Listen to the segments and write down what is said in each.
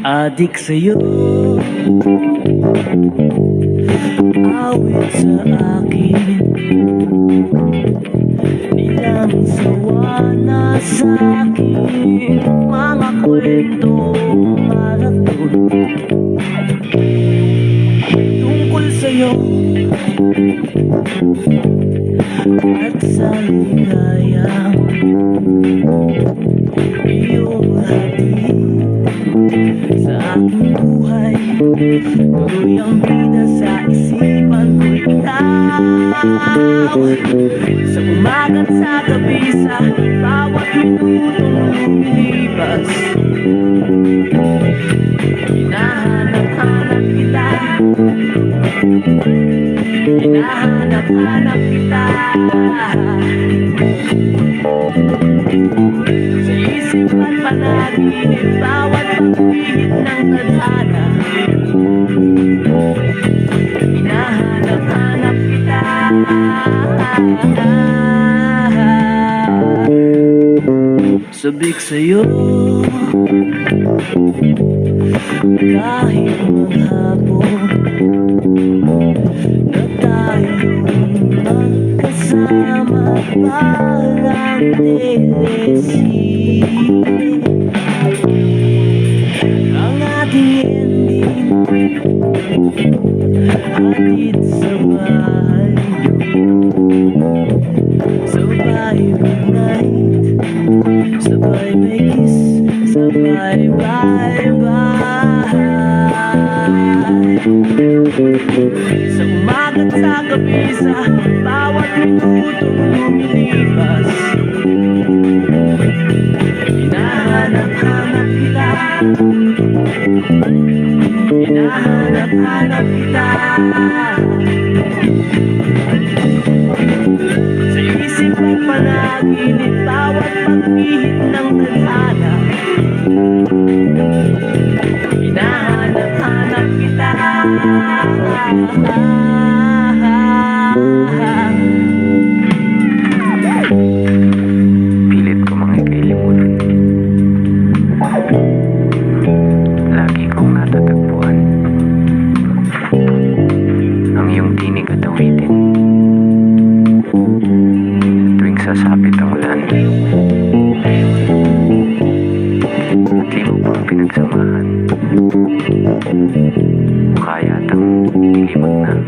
Adik sa'yo, awit sa akin, ilang sawa na sa'kin, mga kwentong marathon tungkol sa'yo at sa ligayang iyong hatid sa aking buhay. Tuloy ang bida sa isipan ko'y ikaw. Sa umaga't sa gabi, sa bawat minutong lumilipas, hinahanap-hanap kita, hinahanap-hanap kita. Sa isip at panaginip, bawat pagpihit ng tadhana, hinahanap-hanap kita. Sabik sa'yo kahit maghapon na tayong magkasama, parang telesine ang ating ending, hatid sa bahay, sabay good night, sabay may kiss, sabay bye bye. Sa umaga't sa gabi, sa bawat minutong lumilipas, hinahanap-hanap kita, hinahanap-hanap kita. Sa isip at panaginip, bawat pagpihit ng tadhana, hinahanap-hanap kita. Pilit ko mga kailimutan. Lagi kong natatagpuan ang iyong tinig at awitin tuwing sasapit ang ulan. At di mo pang pinagsamahan, mukha yatang limag na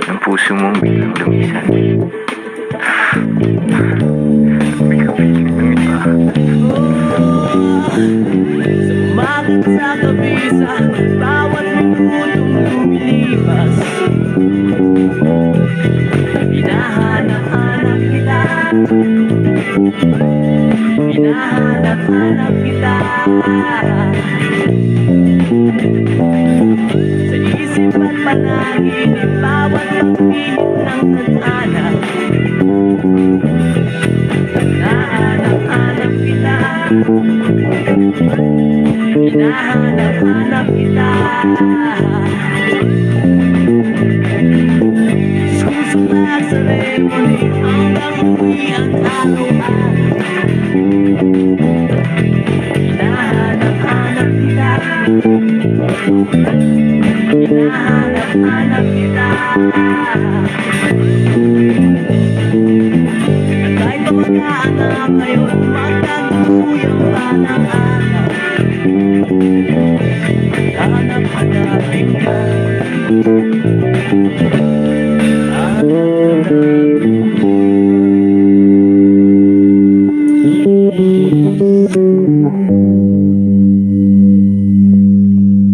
ang puso mong biglang lumisan. May kapiling ng iba. Sa umaga't sa gabi, sa bawat minutong lumilipas, hinahanap-hanap kita, hinahanap-hanap kita. Sa isip at panaginip, bawat pagpihit ng tadhana, hinahanap-hanap kita, hinahanap-hanap kita. Susulat sa lemon hanggang uwi ang araw-araw, hinahanap-hanap kita, hinahanap-hanap kita. Kahit pa mag-aanap ngayon, magkaguyang ba ng araw, hanap-hanapin ka.